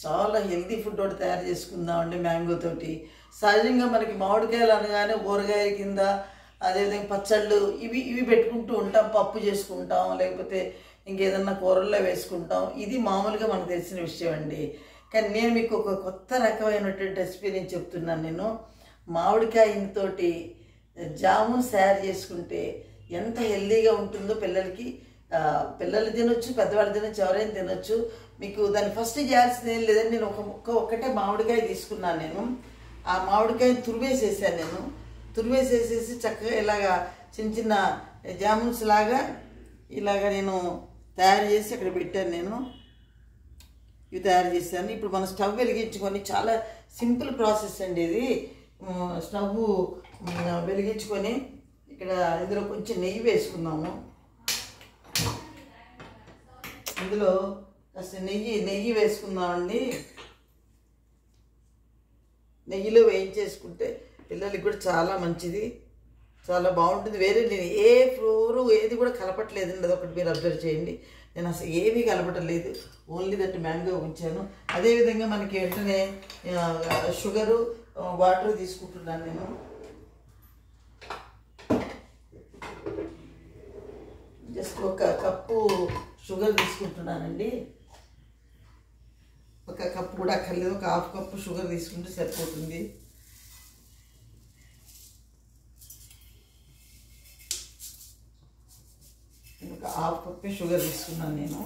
చాలా healthy food ఒకటి తయారు చేసుకుందామండి మ్యాంగో తోటి. సహజంగా మనకి మామిడికాయలు అనగానే ఊరగాయ కింద, అదేవిధంగా పచ్చళ్ళు ఇవి పెట్టుకుంటూ ఉంటాం, పప్పు చేసుకుంటాం, లేకపోతే ఇంకేదన్నా కూరల్లో వేసుకుంటాం. ఇది మామూలుగా మనకు తెలిసిన విషయం అండి. కానీ నేను మీకు ఒక కొత్త రకమైనటువంటి రెసిపీ నేను చెప్తున్నాను. నేను మామిడికాయతోటి జామున్స్ తయారు చేసుకుంటే ఎంత హెల్దీగా ఉంటుందో పిల్లలు తినొచ్చు, పెద్దవాళ్ళు తినొచ్చు, ఎవరైనా తినొచ్చు. మీకు దాన్ని ఫస్ట్ చేయాల్సింది ఏం లేదండి. నేను ఒక్కటే మామిడికాయ తీసుకున్నాను. నేను ఆ మామిడికాయని తురివేసేసాను. తురివేసేసేసి చక్కగా ఇలాగా చిన్న చిన్న జామున్స్ లాగా ఇలాగా నేను తయారు చేసి అక్కడ పెట్టాను. ఇవి తయారు చేశాను. ఇప్పుడు మనం స్టవ్ వెలిగించుకొని, చాలా సింపుల్ ప్రాసెస్ అండి ఇది. స్టవ్ వెలిగించుకొని ఇక్కడ ఇందులో కొంచెం నెయ్యి వేసుకుందాము. ఇందులో కాస్త నెయ్యి వేసుకుందామండి. నెయ్యిలో వేయించేసుకుంటే పిల్లలకి కూడా చాలా మంచిది, చాలా బాగుంటుంది. వేరే నేను ఏ ఫ్లోరు ఏది కూడా కలపట్లేదండి, అదొకటి మీరు అబ్జర్వ్ చేయండి. నేను అసలు ఏమీ కలపటలేదు, ఓన్లీ దట్ మ్యాంగో ఉంచాను. అదేవిధంగా మనకి వెంటనే షుగరు, వాటర్ తీసుకుంటున్నాను. నేను జస్ట్ ఒక కప్పు షుగర్ తీసుకుంటున్నానండి. ఒక కప్పు కూడా అక్కర్లేదు, ఒక హాఫ్ కప్పు షుగర్ తీసుకుంటే సరిపోతుంది. ఒక హాఫ్ కప్పే షుగర్ తీసుకున్నాను నేను.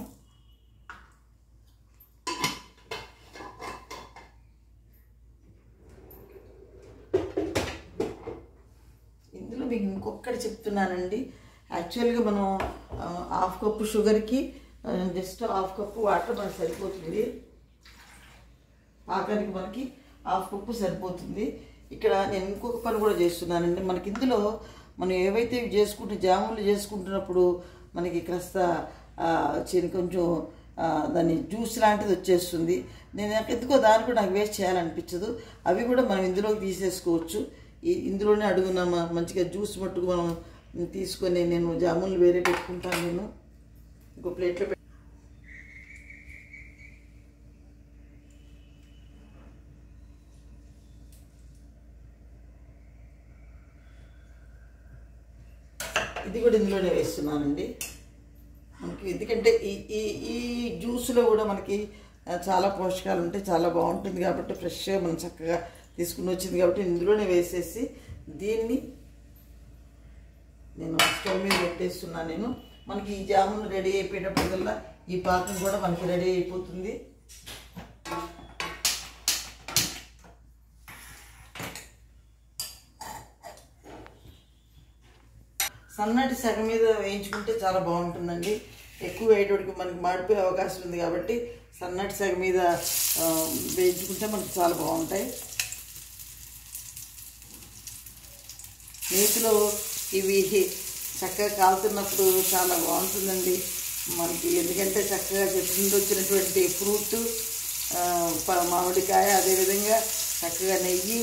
ఇందులో మీకు ఇంకొకటి చెప్తున్నానండి. యాక్చువల్గా మనం హాఫ్ కప్పు షుగర్కి జస్ట్ హాఫ్ కప్పు వాటర్ మనకు సరిపోతుంది. పాకానికి మనకి హాఫ్ కప్పు సరిపోతుంది. ఇక్కడ నేను ఇంకొక పని కూడా చేస్తున్నానండి. మనకి ఇందులో మనం ఏవైతే జాములు చేసుకుంటున్నప్పుడు మనకి కాస్త కొంచెం దాన్ని జ్యూస్ లాంటిది వచ్చేస్తుంది. నేను ఎందుకో దాన్ని కూడా నాకు వేస్ట్ చేయాలనిపించదు. అవి కూడా మనం ఇందులోకి తీసేసుకోవచ్చు. ఇందులోనే అడుగున మంచిగా జ్యూస్ మట్టుకు మనం తీసుకొని నేను జాములు వేరే పెట్టుకుంటాను. నేను ఇంకో ప్లేట్లో ఇది కూడా ఇందులోనే వేస్తున్నానండి. మనకి ఎందుకంటే ఈ జ్యూస్లో కూడా మనకి చాలా పోషకాలు ఉంటాయి, చాలా బాగుంటుంది కాబట్టి ఫ్రెష్గా మనం చక్కగా తీసుకుని వచ్చింది కాబట్టి ఇందులోనే వేసేసి దీన్ని నేను స్టవ్ మీద పెట్టేస్తున్నాను. మనకి ఈ జామున్ రెడీ అయిపోయేటప్పటికల్లా ఈ పాకం కూడా మనకి రెడీ అయిపోతుంది. సన్నటి సగం మీద వేయించుకుంటే చాలా బాగుంటుందండి. ఎక్కువ వేయడానికి మనకి మాడిపోయే అవకాశం ఉంది కాబట్టి సన్నటి సగం మీద వేయించుకుంటే మనకి చాలా బాగుంటాయి. నేతిలో ఇవి చక్కగా కాలుతున్నప్పుడు చాలా బాగుంటుందండి మనకి. ఎందుకంటే చక్కగా చెట్టు నుండి వచ్చినటువంటి ఫ్రూట్, మామిడికాయ, అదేవిధంగా చక్కగా నెయ్యి.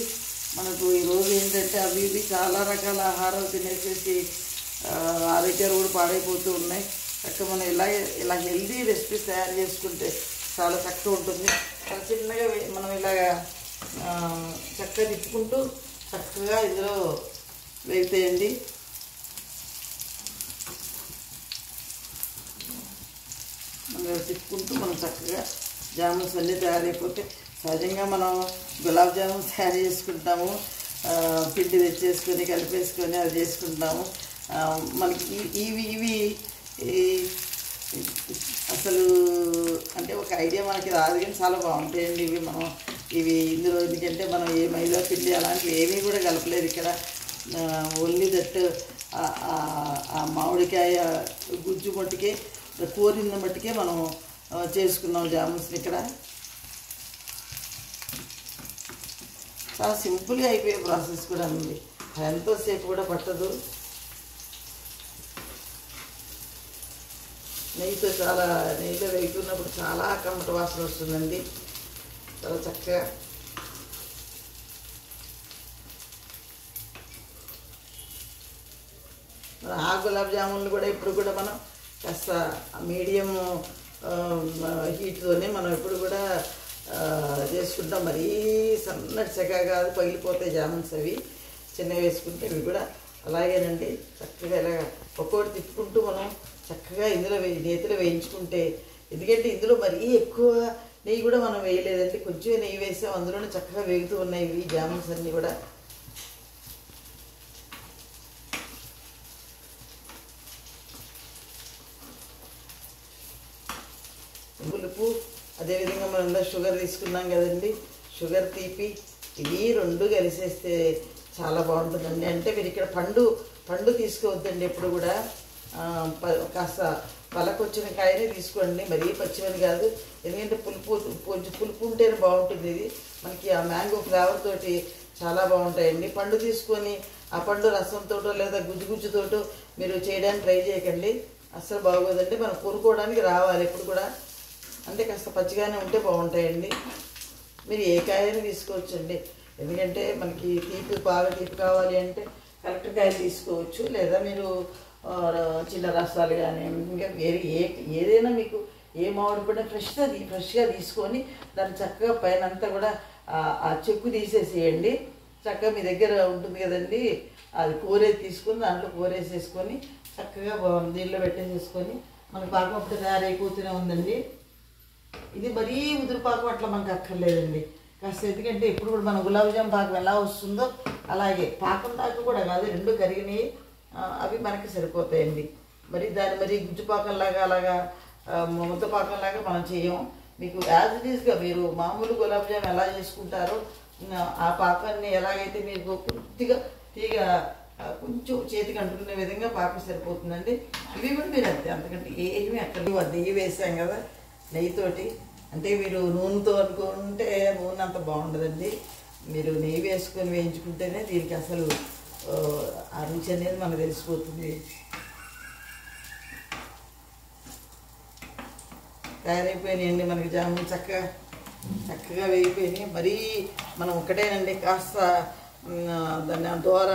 మనకు ఈరోజు ఏంటంటే అవి ఇవి చాలా రకాల ఆహారాలు తినేసేసి ఆరోగ్యాలు కూడా పాడైపోతూ ఉన్నాయి. చక్కగా మనం ఇలా హెల్దీ రెసిపీస్ తయారు చేసుకుంటే చాలా చక్కగా ఉంటుంది. చాలా చిన్నగా మనం ఇలాగా చక్కగా తిప్పుకుంటూ చక్కగా ఇందులో వేగుతాయండి. మనం తిప్పుకుంటూ మనం చక్కగా జామున్స్ అన్నీ తయారైపోతే, సహజంగా మనం గులాబ్ జామున్ తయారు చేసుకుంటాము, పిండి తెచ్చేసుకొని కలిపేసుకొని అది చేసుకుంటాము. మనకి ఇవి అసలు అంటే ఒక ఐడియా మనకి రాదు, కానీ చాలా బాగుంటాయండి ఇవి ఇందులో. ఎందుకంటే మనం ఏ మైదా పిండి అలాంటివి ఏమీ కూడా కలపలేదు ఇక్కడ. ఓన్లీ దట్ ఆ మామిడికాయ గుజ్జు మట్టుకే, కోరిన మట్టుకే మనం చేసుకున్నాం జామున్స్ని ఇక్కడ. చాలా సింపుల్గా అయిపోయే ప్రాసెస్ కూడా ఉంది, ఎంతోసేపు కూడా పట్టదు. నెయ్యిలో వేగుతున్నప్పుడు చాలా కమ్మట వాసన వస్తుందండి, చాలా చక్కగా. ఆ గులాబ్ జామున్లు కూడా ఇప్పుడు కూడా మనం కాస్త మీడియం హీట్తోనే మనం ఎప్పుడు కూడా చేసుకుంటాం. మరీ సన్నటి చెక్క కాదు, పగిలిపోతాయి జామున్స్ అవి. చిన్నవి వేసుకుంటే ఇవి కూడా అలాగేనండి. చక్కగా ఇలాగా ఒక్కొక్కటి తిప్పుకుంటూ మనం చక్కగా ఇందులో నేతిలో వేయించుకుంటే, ఎందుకంటే ఇందులో మరీ ఎక్కువ నెయ్యి కూడా మనం వేయలేదండి, కొంచెం నెయ్యి వేసాం, అందులోనే చక్కగా వేగుతూ ఉన్నాయి ఇవి జామున్స్ అన్నీ కూడా. పులుపు అదేవిధంగా మనం షుగర్ తీసుకున్నాం కదండి, షుగర్ తీపి ఇవి రెండు కలిసేస్తే చాలా బాగుంటుందండి. అంటే మీరు ఇక్కడ పండు తీసుకోవద్దండి ఎప్పుడు కూడా, కాస్త పలకొచ్చిన కాయనే తీసుకోండి, మరీ పచ్చివని కాదు. ఎందుకంటే కొంచెం పులుపు ఉంటేనే బాగుంటుంది. ఇది మనకి ఆ మ్యాంగో ఫ్లేవర్ తోటి చాలా బాగుంటాయండి. పండు తీసుకొని ఆ పండు రసంతోటో లేదా గుజ్జుతోటో మీరు చేయడానికి ట్రై చేయకండి, అస్సలు బాగోదండి. మనం కొనుక్కోవడానికి రావాలి ఎప్పుడు కూడా, అంటే కాస్త పచ్చిగానే ఉంటే బాగుంటాయండి. మీరు ఏ కాయని తీసుకోవచ్చండి, ఎందుకంటే మనకి బాగా తీపి కావాలి అంటే కరెక్ట్ కాయలు తీసుకోవచ్చు, లేదా మీరు చిన్న రసాలు కానీ ఇంకా వేరే ఏదైనా మీకు ఏ మామిడి పడినా ఫ్రెష్గా తీసుకొని దాన్ని చక్కగా పైన అంతా కూడా ఆ చెక్కు తీసేసేయండి. చక్కగా మీ దగ్గర ఉంటుంది కదండి, అది కూరేది తీసుకొని దాంట్లో కూరేసేసుకొని చక్కగా నీళ్ళు పెట్టేసేసుకొని మనకు పాకం అప్పుడు తయారైపోతూనే ఉందండి. ఇది మరీ ముదురుపాకం అట్లా మనకు అక్కర్లేదండి, కాస్త ఎందుకంటే ఇప్పుడు కూడా మన గులాబ్ జామ్ పాకం ఎలా వస్తుందో అలాగే పాకం దాకా కూడా కాదు, రెండు కరిగినాయి అవి మనకి సరిపోతాయండి. మరి దాన్ని మరి గుజ్జుపాకంలాగా అలాగా ముద్దపాకంలాగా మనం చేయము. మీకు యాజ్ ఇట్ ఈస్గా మీరు మామూలు గులాబ్ జామ్ ఎలా చేసుకుంటారో ఆ పాకాన్ని ఎలాగైతే మీకు పూర్తిగా తీగ కొంచెం చేతికి అంటుకునే విధంగా పాకం సరిపోతుందండి. ఇవి కూడా మీరు అంతే, అంతకంటే ఏమీ అక్కడ నెయ్యి వేసాం కదా నెయ్యితోటి, అంటే మీరు నూనెతో అనుకుంటే నూనె అంత బాగుండదండి. మీరు నెయ్యి వేసుకొని వేయించుకుంటేనే దీనికి అసలు ఆ రుచి అనేది మనకు తెలిసిపోతుంది. తయారైపోయినాయండి మనకి జామున్ చక్కగా వేగిపోయినాయి. మరీ మనం ఒకటేనండి, కాస్త దాన్ని దోర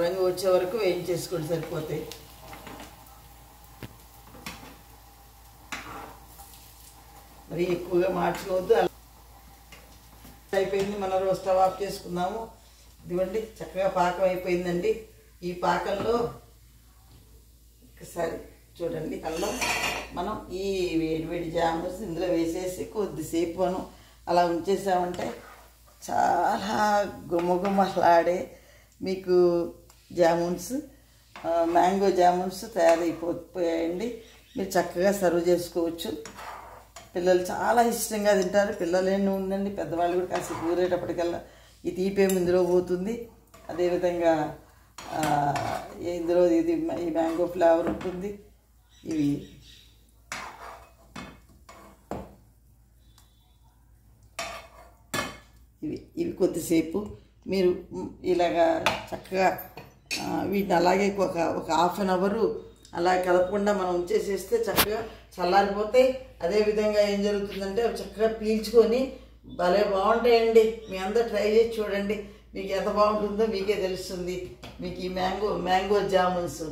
రంగు వచ్చే వరకు వేయించేసుకుంటే సరిపోతాయి. మరి ఎక్కువగా మార్చుకోవద్దు. అయిపోయింది, మనం స్టవ్ ఆఫ్ చేసుకుందాము. ఇదిగోండి చక్కగా పాకం అయిపోయిందండి. ఈ పాకంలో ఒకసారి చూడండి, అల్లం మనం ఈ వేడి జామున్స్ ఇందులో వేసేసి కొద్దిసేపు మనం అలా ఉంచేసామంటే చాలా గుమ్మగుమ్మలాడే మీకు జామున్స్ మ్యాంగో జామున్స్ తయారైపోయాయండి. మీరు చక్కగా సర్వ్ చేసుకోవచ్చు. పిల్లలు చాలా ఇష్టంగా తింటారు. పిల్లలేని ఉందండి, పెద్దవాళ్ళు కూడా కాస్త కూరేటప్పటికల్లా ఈ తీపేమి ఇందులో పోతుంది. అదేవిధంగా ఇందులో ఈ మ్యాంగో ఫ్లేవర్ ఉంటుంది. ఇవి కొద్దిసేపు మీరు ఇలాగా చక్కగా వీటిని అలాగే ఒక హాఫ్ అన్ అవరు అలా కలపకుండా మనం ఉంచేసేస్తే చక్కగా చల్లారిపోతాయి. అదేవిధంగా ఏం జరుగుతుందంటే అవి చక్కగా పీల్చుకొని భలే బాగుంటాయండి. మీ అందరూ ట్రై చేసి చూడండి, మీకు ఎంత బాగుంటుందో మీకే తెలుస్తుంది. మీకు ఈ మ్యాంగో జామున్స్